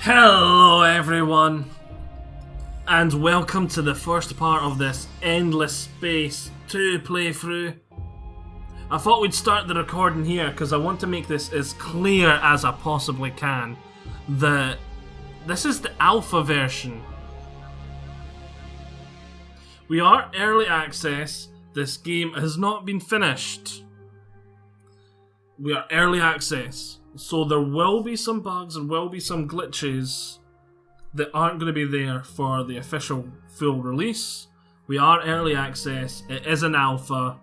Hello everyone, and welcome to the first part of this Endless Space 2 playthrough. I thought we'd start the recording here because I want to make this as clear as I possibly can that this is the alpha version. We are early access, this game has not been finished. We are early access. So there will be some bugs and will be some glitches that aren't going to be there for the official full release. We are early access, it is an alpha.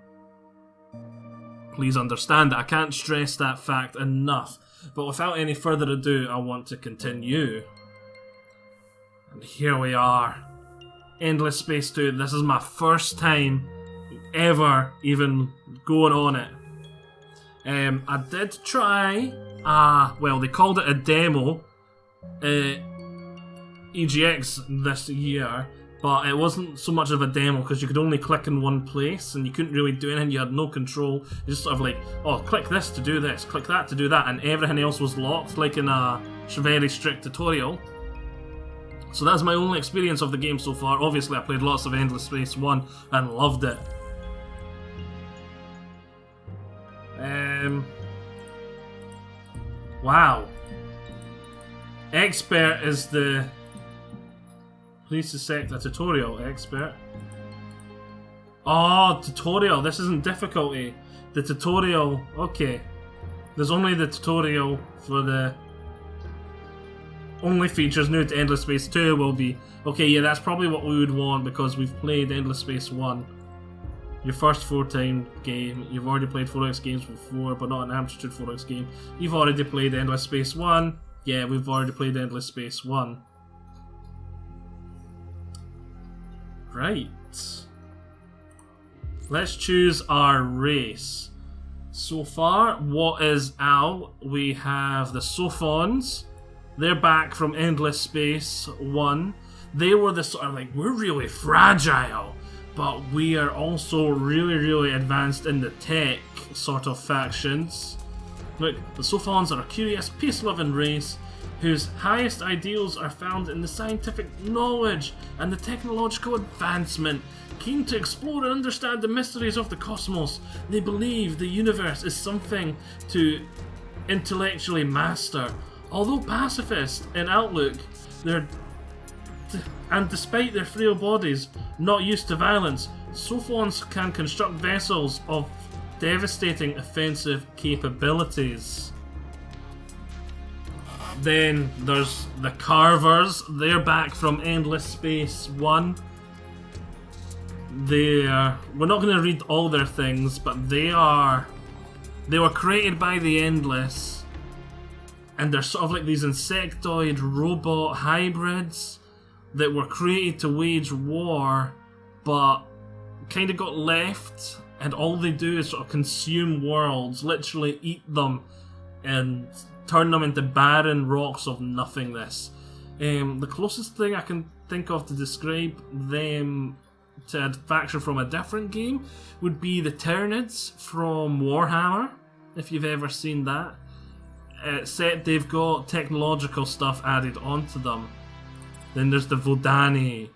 Please understand that I can't stress that fact enough. But without any further ado, I want to continue. And here we are. Endless Space 2, this is my first time ever even going on it. I did try, well, they called it a demo, EGX this year, but it wasn't so much of a demo because you could only click in one place and you couldn't really do anything, you had no control. You just sort of like, oh, click this to do this, click that to do that, and everything else was locked, like in a very strict tutorial. So that's my only experience of the game so far. Obviously I played lots of Endless Space 1 and loved it. Wow. Expert is the... Please select a tutorial. Expert. Oh, tutorial. This isn't difficulty. The tutorial... Okay. There's only the tutorial for the... Only features new to Endless Space 2 will be... Okay, yeah, that's probably what we would want because we've played Endless Space 1. Your first 4-time game, you've already played 4X games before, but not an Amplitude 4X game. You've already played Endless Space 1. Yeah, we've already played Endless Space 1. Right. Let's choose our race. So far, what is out? We have the Sophons. They're back from Endless Space 1. They were the sort of like, we're really fragile, but we are also really advanced in the tech sort of factions. Look, the Sophons are a curious, peace-loving race whose highest ideals are found in the scientific knowledge and the technological advancement. Keen to explore and understand the mysteries of the cosmos, they believe the universe is something to intellectually master. Although pacifist in outlook, and despite their frail bodies, not used to violence, Sophons can construct vessels of devastating offensive capabilities. Then there's the Carvers. They're back from Endless Space 1. We're not going to read all their things, but they were created by the Endless, and they're sort of like these insectoid robot hybrids that were created to wage war, but kind of got left, and all they do is sort of consume worlds, literally eat them, and turn them into barren rocks of nothingness. The closest thing I can think of to describe them to a faction from a different game would be the Tyranids from Warhammer, if you've ever seen that. Except they've got technological stuff added onto them. Then there's the Vodani.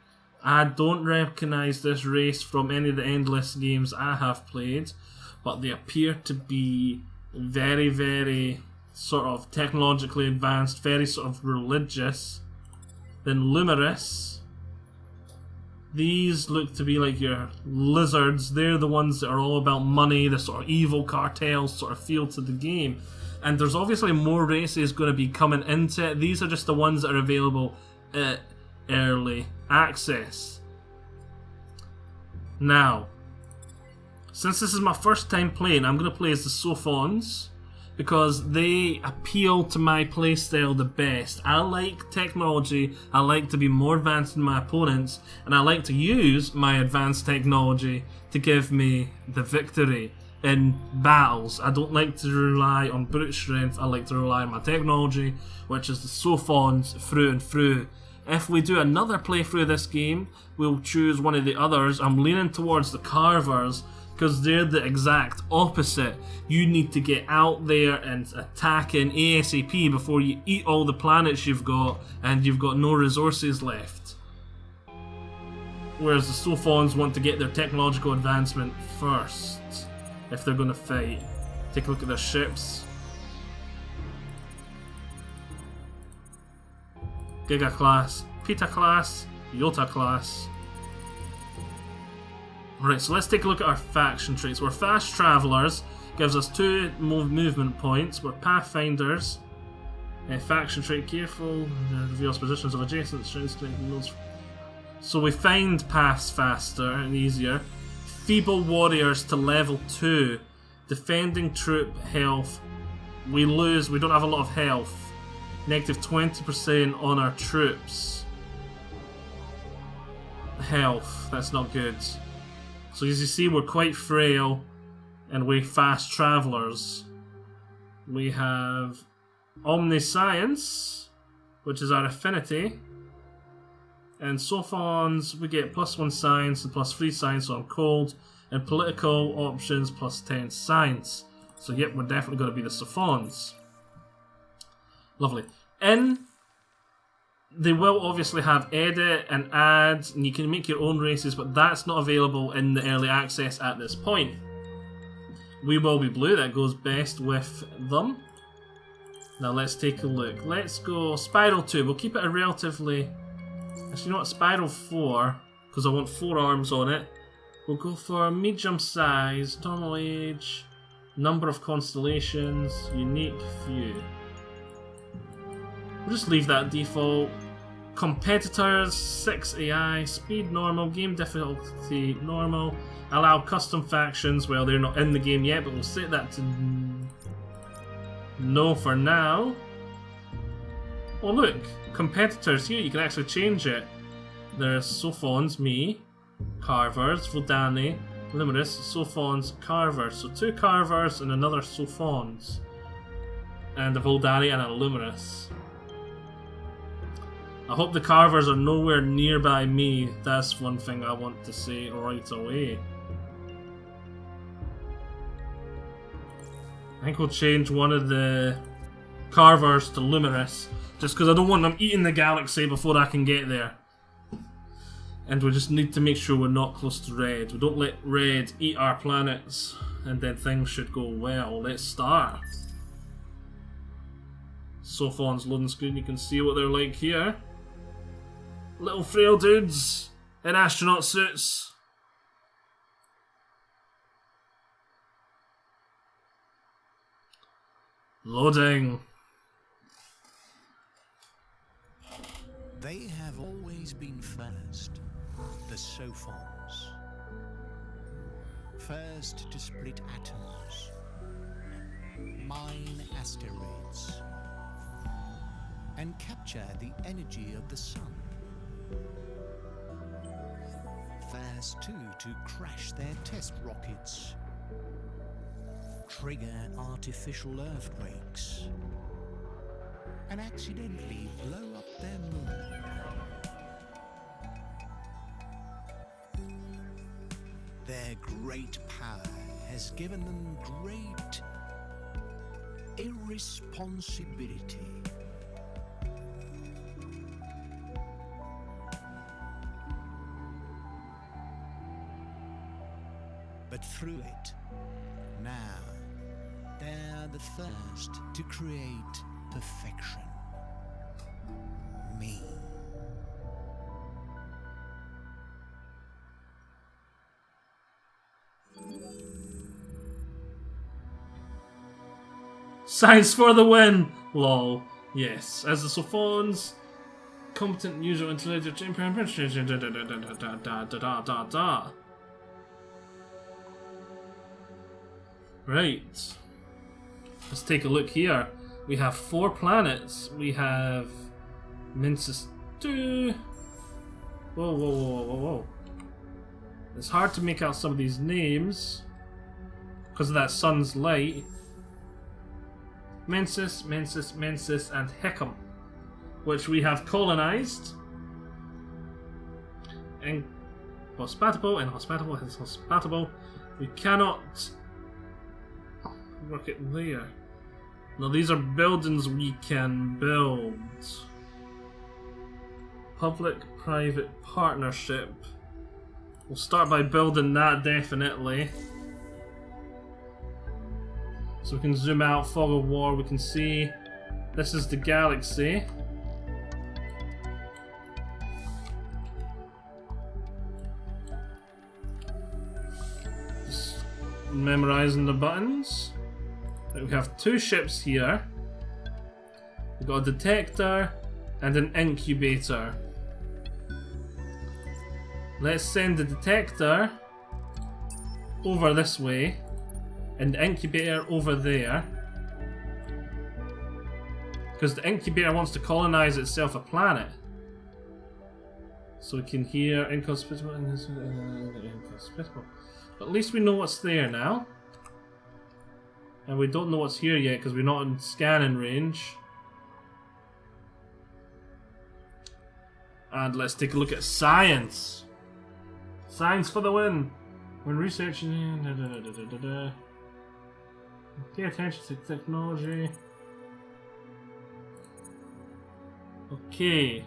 I don't recognise this race from any of the Endless games I have played, but they appear to be very sort of technologically advanced, very sort of religious. Then Lumerus. These look to be like your lizards. They're the ones that are all about money, the sort of evil cartels sort of feel to the game. And there's obviously more races going to be coming into it. These are just the ones that are available at early access. Now, since this is my first time playing, I'm going to play as the Sophons because they appeal to my playstyle the best. I like technology, I like to be more advanced than my opponents, and I like to use my advanced technology to give me the victory in battles. I don't like to rely on brute strength, I like to rely on my technology, which is the Sophons through and through. If we do another playthrough of this game, we'll choose one of the others. I'm leaning towards the Carvers because they're the exact opposite. You need to get out there and attack in ASAP before you eat all the planets you've got and you've got no resources left. Whereas the Sophons want to get their technological advancement first if they're going to fight. Take a look at their ships. Giga class, Pita class, Yota class. Right, so let's take a look at our faction traits. We're fast travelers, gives us 2 movement points. We're pathfinders. Faction trait, careful, reveals positions of adjacent strings connecting nodes. So we find paths faster and easier. Feeble warriors to level 2. Defending troop health. We lose, we don't have a lot of health. Negative 20% on our troops. Health, that's not good. So as you see, we're quite frail and we're fast travelers. We have Omniscience, which is our affinity. And Sophons, we get +1 science and +3 science, so I'm cold. And political options +10 science. So yep, we're definitely going to be the Sophons. Lovely. They will obviously have edit and add, and you can make your own races, but that's not available in the early access at this point. We will be blue, that goes best with them. Now let's take a look. Let's go Spiral 2, we'll keep it a relatively... Actually, you know what, Spiral 4, because I want 4 arms on it. We'll go for medium size, normal age, number of constellations, unique, few. We'll just leave that default. Competitors, 6 AI, speed normal, game difficulty normal, allow custom factions. Well, they're not in the game yet, but we'll set that to no for now. Oh look, competitors here, you can actually change it. There's Sophons, me, Carvers, Voldani, Luminous, Sophons, Carvers. So 2 Carvers and another Sophons. And a Voldani and a Luminous. I hope the Carvers are nowhere nearby me. That's one thing I want to say right away. I think we'll change one of the Carvers to Luminous, just because I don't want them eating the galaxy before I can get there. And we just need to make sure we're not close to red. We don't let red eat our planets, and then things should go well. Let's start. Sophon's loading screen, you can see what they're like here. Little frail dudes in astronaut suits. Loading. They have always been first, the Sophons. First to split atoms, mine asteroids, and capture the energy of the sun. First too to crash their test rockets, trigger artificial earthquakes, and accidentally blow up their moon. Their great power has given them great irresponsibility. But through it, now, they're the first to create perfection. Me. Science for the win! Lol. Yes. As the Sophons, competent user intelligence. Right. Let's take a look here. We have 4 planets. We have Mensis 2. Whoa, whoa, whoa, whoa, whoa. It's hard to make out some of these names because of that sun's light. Mensis, Mensis, Mensis, and Hecum, which we have colonized. And Hospitable, inhospitable, inhospitable. We cannot work it there. Now these are buildings we can build. Public-private partnership. We'll start by building that, definitely. So we can zoom out, fog of war, we can see this is the galaxy. Just memorizing the buttons. We have two ships here. We've got a detector and an incubator. Let's send the detector over this way and the incubator over there, because the incubator wants to colonize itself a planet. So we can hear inhospitable, inhospitable. But at least we know what's there now. And we don't know what's here yet because we're not in scanning range. And let's take a look at science. Science for the win. When researching, pay attention to technology. Okay.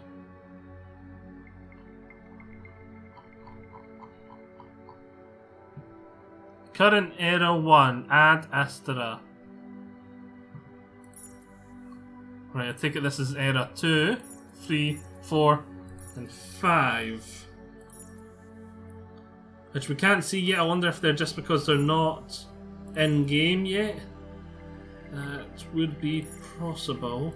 Current era 1, add Astra. Right, I take it this is era 2, 3, 4, and 5. Which we can't see yet. I wonder if they're just because they're not in game yet. That would be possible.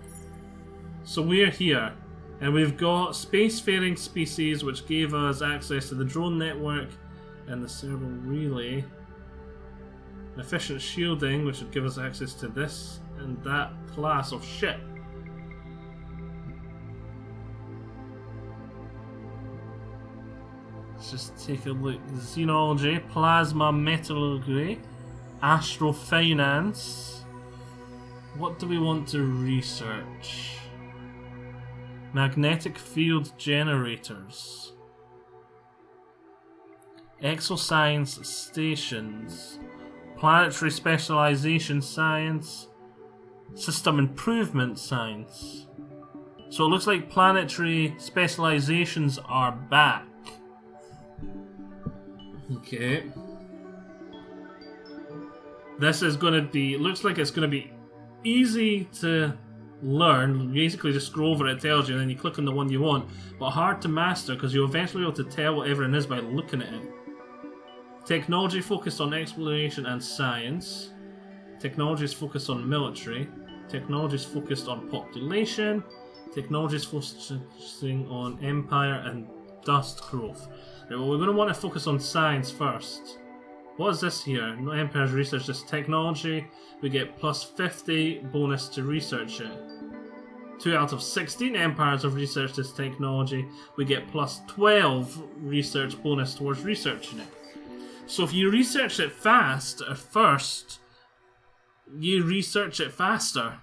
So we're here, and we've got spacefaring species which gave us access to the drone network and the cerebral relay. Efficient shielding, which would give us access to this and that class of ship. Let's just take a look. Xenology, plasma metallurgy, astrofinance. What do we want to research? Magnetic field generators. Exoscience stations. Planetary specialization science. System improvement science. So it looks like planetary specializations are back. Okay. This is going to be, looks like it's going to be easy to learn. Basically just scroll over it, tells you, and then you click on the one you want. But hard to master because you'll eventually be able to tell what everything is by looking at it. Technology focused on exploration and science. Technology is focused on military. Technology is focused on population. Technology is focusing on empire and dust growth. Right, well, we're going to want to focus on science first. What is this here? No empires research this technology. We get plus 50 bonus to research it. 2 out of 16 empires have researched this technology. We get plus 12 research bonus towards researching it. So if you research it fast first, you research it faster.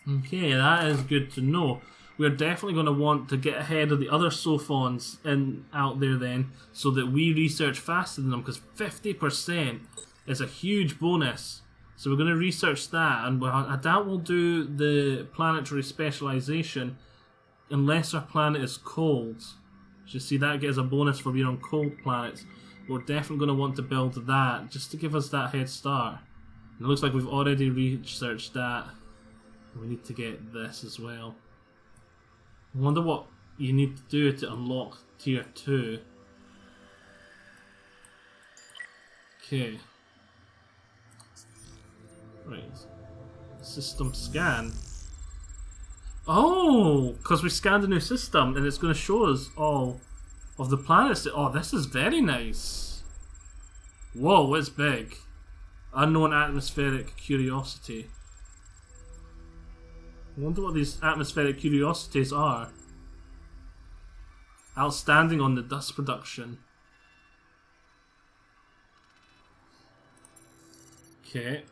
Okay, that is good to know. We're definitely going to want to get ahead of the other Sophons out there then, so that we research faster than them, because 50% is a huge bonus. So we're going to research that, and I doubt we'll do the planetary specialization unless our planet is cold. So you see, that gets a bonus for being on cold planets. We're definitely going to want to build that, just to give us that head start. And it looks like we've already researched that. We need to get this as well. I wonder what you need to do to unlock tier 2. Okay. Right. System scan. Oh! Because we scanned a new system and it's going to show us all of the planets. Oh, this is very nice. Whoa, it's big. Unknown atmospheric curiosity. I wonder what these atmospheric curiosities are. Outstanding on the dust production. Okay.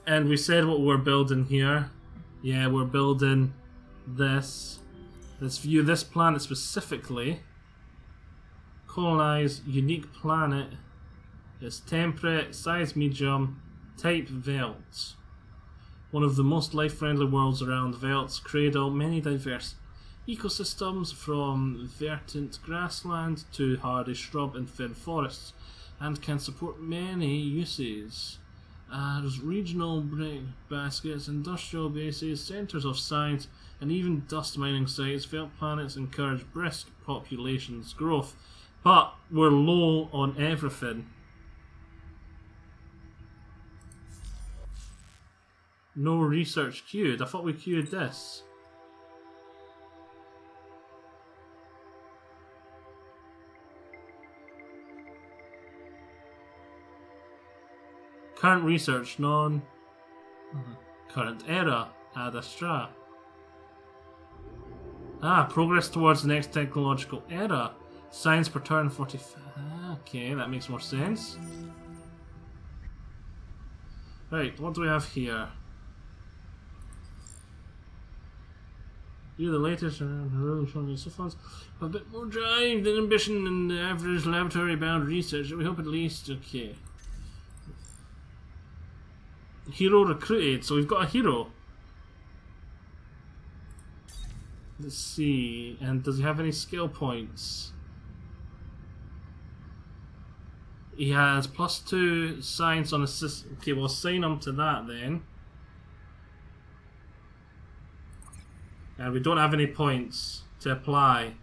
And we said what we're building here. Yeah, we're building this. Let's view this planet specifically. Colonize unique planet. It's temperate, size medium, type Velt. One of the most life-friendly worlds around. Velts cradle many diverse ecosystems from verdant grassland to hardy shrub and fern forests, and can support many uses as regional break baskets, industrial bases, centres of science, and even dust mining sites. Velt planets encourage brisk populations growth, but we're low on everything. No research queued. I thought we queued this. Current research, none. Current era, add a strat. Progress towards the next technological era. Science per turn 45. Okay, that makes more sense. Right, what do we have here? You're the latest around the road from the Sophons. A bit more drive than ambition and the average laboratory-bound research. We hope at least. Okay. Hero recruited, so we've got a hero. Let's see, and does he have any skill points? He has +2 science on assist. Okay, we'll assign him to that then. And we don't have any points to apply.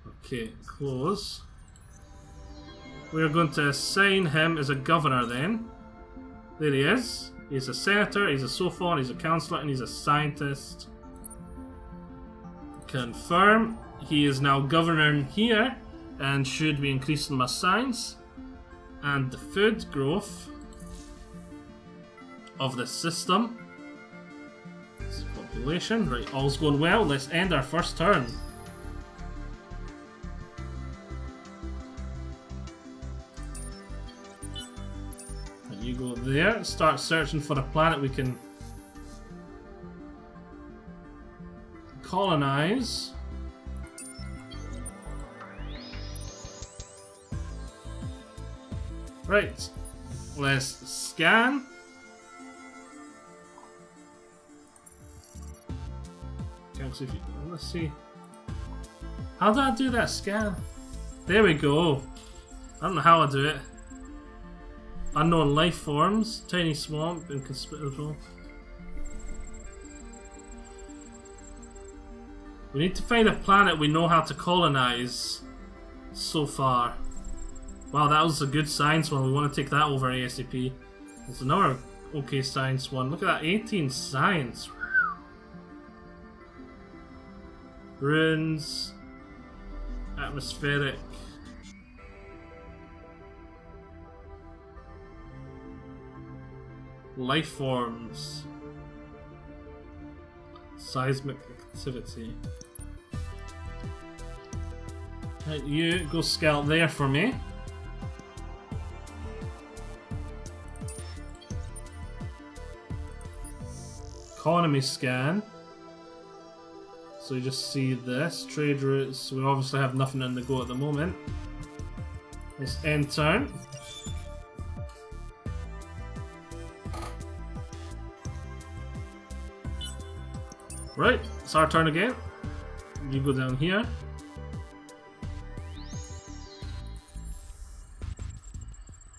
Okay, close. We're going to assign him as a governor then. There he is. He's a senator, he's a Sophon, he's a councillor, and he's a scientist. Confirm. He is now governing here and should be increasing my science and the food growth of the system. Population. Right, all's going well. Let's end our first turn. And you go there, start searching for a planet we can colonize. Right, let's scan. Let's see. How do I do that scan? There we go. I don't know how I do it. Unknown life forms, tiny swamp, inconspicuous. We need to find a planet we know how to colonize so far. Wow, that was a good science one. We want to take that over ASAP. There's another okay science one. Look at that, 18 science. Runes, atmospheric. Life forms. Seismic activity. Right, you go scout there for me. Economy scan. So you just see this. Trade routes. We obviously have nothing on the go at the moment. Let's end turn. Right, it's our turn again. You go down here.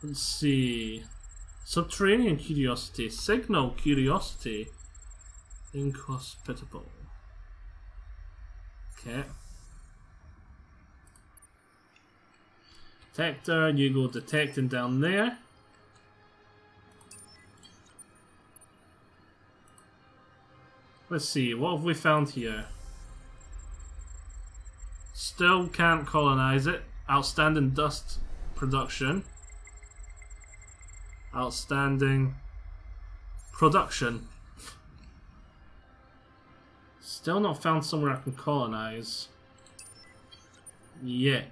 Let's see. Subterranean curiosity. Signal curiosity. Inhospitable. Okay. Detector, you go detecting down there. Let's see, what have we found here? Still can't colonize it. Outstanding dust production. Outstanding production. Still not found somewhere I can colonize yet.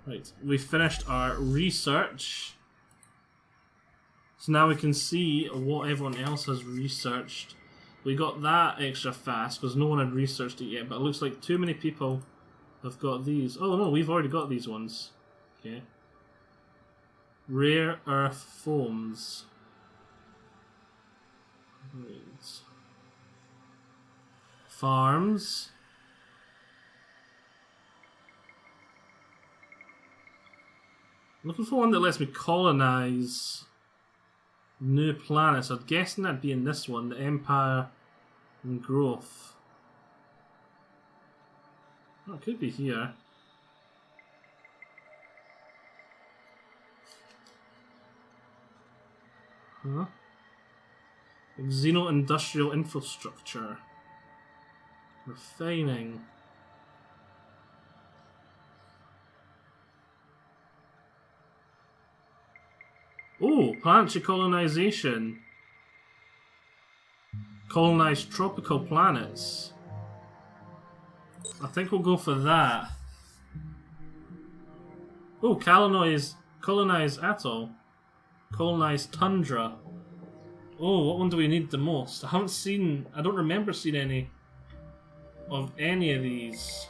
Right, we finished our research. So now we can see what everyone else has researched. we got that extra fast because no one had researched it yet, but it looks like too many people have got these. Oh no, we've already got these ones. Okay. Rare earth foams. Right. Farms. Looking for one that lets me colonize new planets. I'm guessing that'd be in this one, the Empire and Growth. Oh, it could be here. Huh? Xeno-industrial infrastructure. Refining. Oh, planetary colonization. Colonize tropical planets. I think we'll go for that. Oh, colonize atoll. Colonize tundra. Oh, what one do we need the most? I don't remember seeing any of these.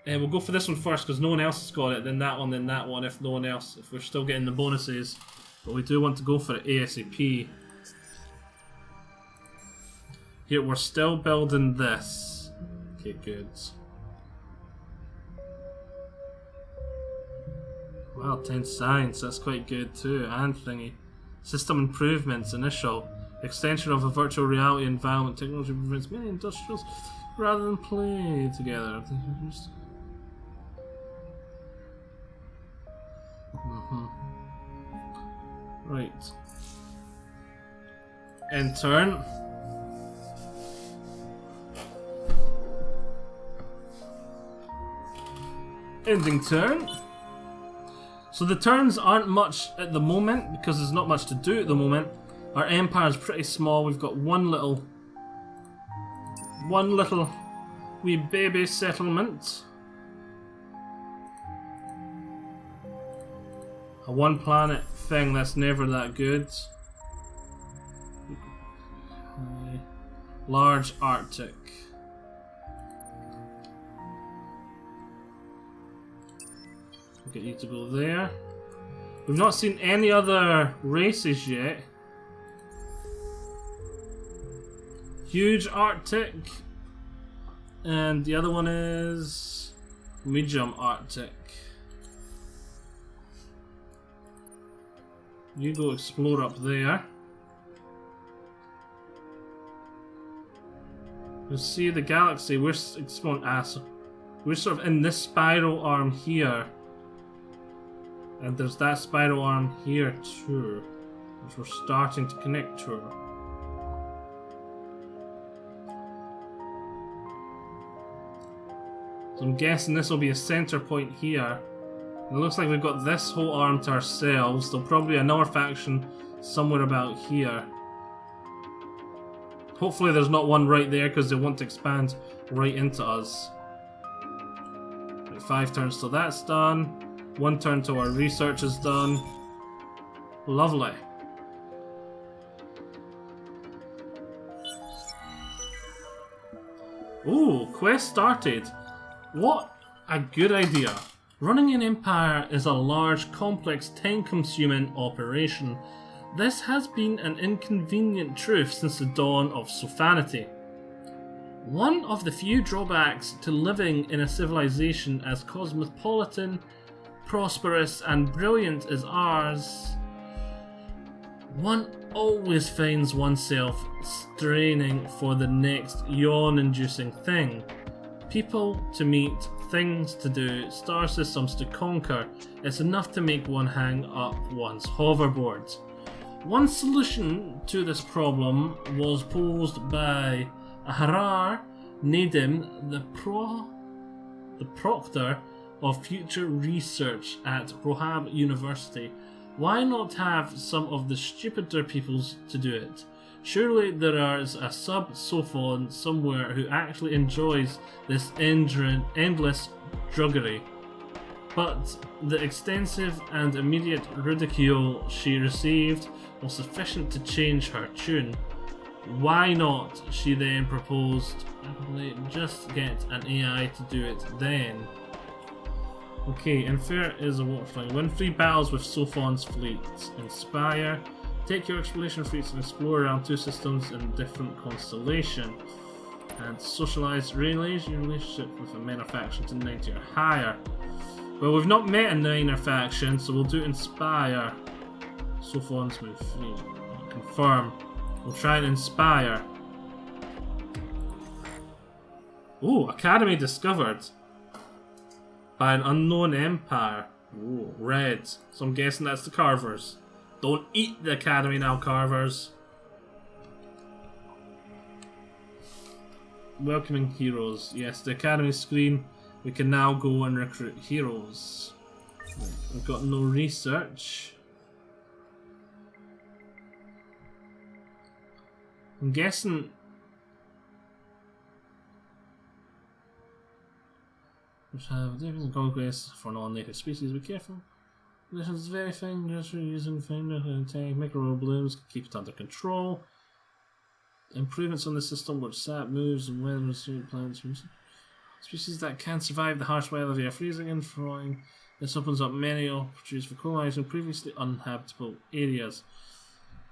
We'll go for this one first because no one else has got it, then that one, if we're still getting the bonuses. But we do want to go for it ASAP. Here, we're still building this. Okay, good. Wow, 10 science, that's quite good too, and thingy. System improvements, initial. Extension of a virtual reality environment. Technology prevents many industrials rather than play together. Right. End turn. Ending turn. So the turns aren't much at the moment because there's not much to do at the moment. Our empire is pretty small. We've got one little wee baby settlement. A one planet thing that's never that good. Large Arctic. I'll get you to go there. We've not seen any other races yet. Huge Arctic. And the other one is medium Arctic. You go explore up there. You see the galaxy. We're exploring. We're sort of in this spiral arm here, and there's that spiral arm here too, which we're starting to connect to. So I'm guessing this will be a center point here. It looks like we've got this whole arm to ourselves. There'll probably be another faction somewhere about here. Hopefully there's not one right there because they want to expand right into us. Right, 5 turns till that's done. 1 turn till our research is done. Lovely. Ooh, quest started. What a good idea. Running an empire is a large, complex, time-consuming operation. This has been an inconvenient truth since the dawn of Sophanity. One of the few drawbacks to living in a civilization as cosmopolitan, prosperous, and brilliant as ours, one always finds oneself straining for the next yawn-inducing thing. People to meet, things to do, star systems to conquer. It's enough to make one hang up one's hoverboard. One solution to this problem was posed by Ahrar Nadim, the proctor of future research at Rohab University. Why not have some of the stupider peoples to do it? Surely there is a sub-Sophon somewhere who actually enjoys this endless druggery. but the extensive and immediate ridicule she received was sufficient to change her tune. Why not, she then proposed, just get an AI to do it then. Okay, Infer is a watchflying. Win 3 battles with Sophons fleets. Inspire. Take your exploration fleets and explore around 2 systems in different constellation. And socialize relays your relationship with a minor faction to 90 or higher. Well, we've not met a minor faction, so we'll do Inspire. Sophons move 3. Confirm. We'll try and Inspire. Oh, Academy discovered by an unknown empire. Oh, red. So I'm guessing that's the Carvers. Don't eat the Academy now, Carvers. Welcoming heroes. Yes, the Academy screen. We can now go and recruit heroes. We've got no research. I'm guessing. Which have different conquests for non-native species. Be careful. Conditions very fine. Just using finder and tank micro blooms. Keep it under control. Improvements on the system which sap moves and weather resilient plants. Species that can survive the harsh weather via freezing and thawing. This opens up many opportunities for colonizing previously uninhabitable areas.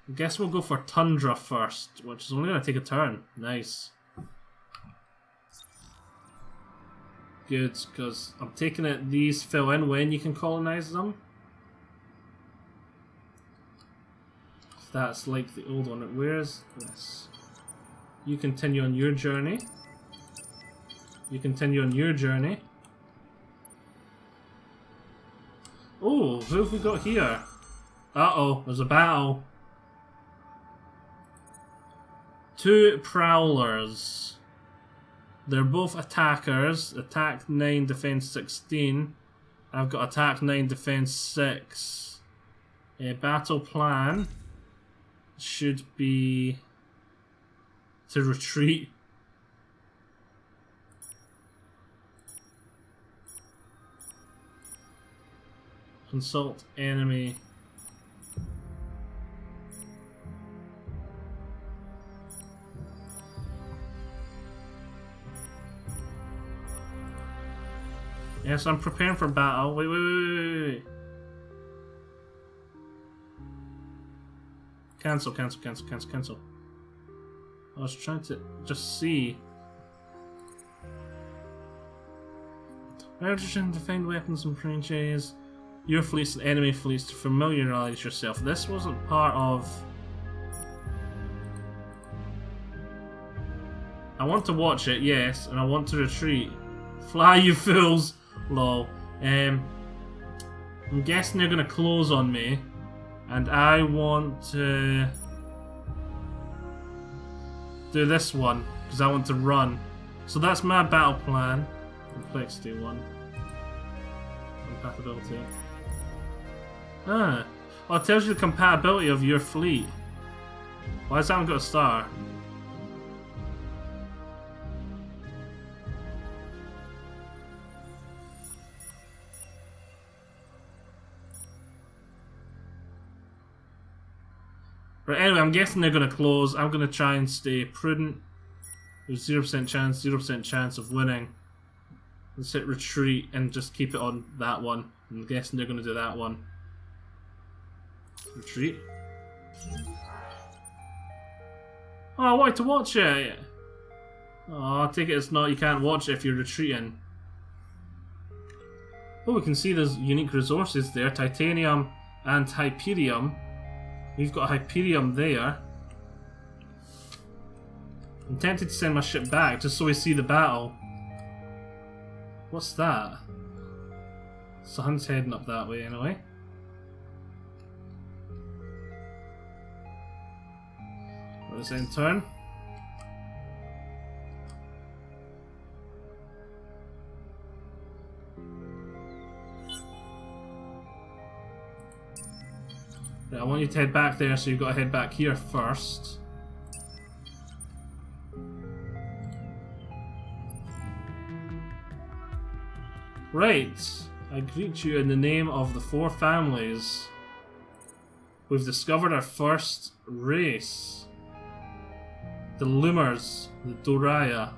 I guess we'll go for Tundra first, which is only going to take a turn. Nice. Good, because I'm taking it these fill in when you can colonize them. If that's like the old one. Where is this? You continue on your journey. You continue on your journey. Oh, who have we got here? Uh-oh, there's a battle. 2 prowlers. They're both attackers. Attack 9, defense 16. I've got attack 9, defense 6. A battle plan should be to retreat. Consult enemy. Yes, I'm preparing for battle. Wait. Cancel. I was trying to just see. Hydrogen to find weapons and branches. Your fleets and enemy fleets to familiarize yourself. This wasn't part of. I want to watch it, yes, and I want to retreat. Fly, you fools! Lol. I'm guessing they're gonna close on me, and I want to do this one because I want to run. So that's my battle plan. Complexity 1. Compatibility. Ah. Well, it tells you the compatibility of your fleet. Why has that one got a star? Right, anyway, I'm guessing they're going to close. I'm going to try and stay prudent. There's 0% chance, 0% chance of winning. Let's hit retreat and just keep it on that one. I'm guessing they're going to do that one. Retreat. Oh, I wanted to watch it. Oh, I take it it's not. You can't watch it if you're retreating. Oh, we can see there's unique resources there. Titanium and Hyperium. We've got Hyperium there. I'm tempted to send my ship back just so we see the battle. What's that? Sun's heading up that way anyway. Let's end turn. Right, I want you to head back there, so you've got to head back here first. Right. I greet you in the name of the 4 families. We've discovered our first race. The Loomers, the Doraya.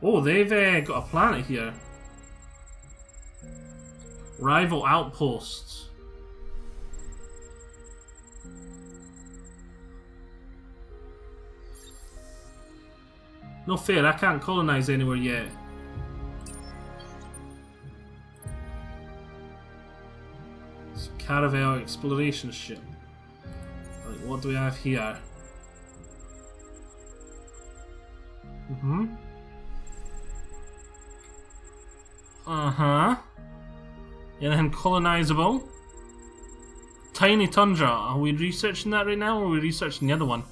Oh, they've got a planet here. Rival outposts. No fair, I can't colonize anywhere yet. It's a Caravel exploration ship. Right, what do we have here? Anything colonizable? Tiny Tundra. Are we researching that right now, or are we researching the other one?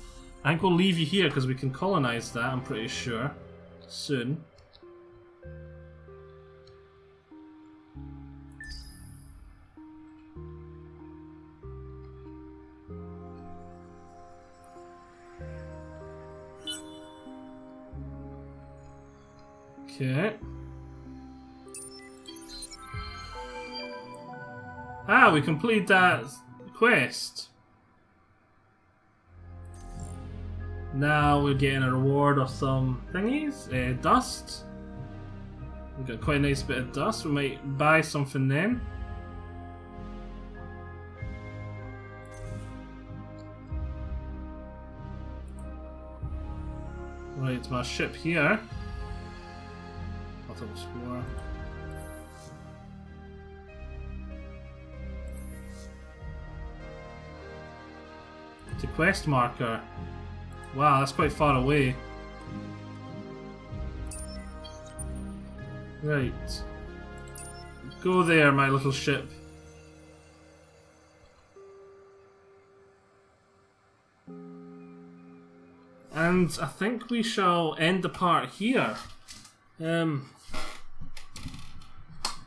I think we'll leave you here because we can colonize that, I'm pretty sure. Soon. Okay. Ah, we completed that quest. Now we're getting a reward of some thingies. Dust. We've got quite a nice bit of dust. We might buy something then. Right, my ship here. I'll explore. To quest marker. Wow, that's quite far away. Right. Go there, my little ship. And I think we shall end the part here. We've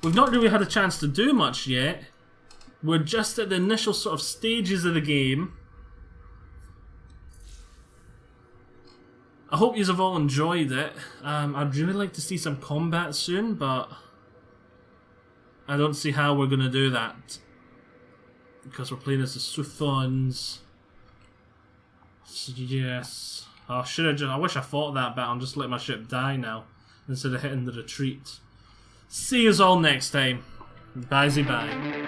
not really had a chance to do much yet. We're just at the initial sort of stages of the game. I hope you've all enjoyed it. I'd really like to see some combat soon, but I don't see how we're going to do that. Because we're playing as the Sophons. Yes. Oh, I wish I fought that battle and just let my ship die now, instead of hitting the retreat. See you all next time. Bye-bye.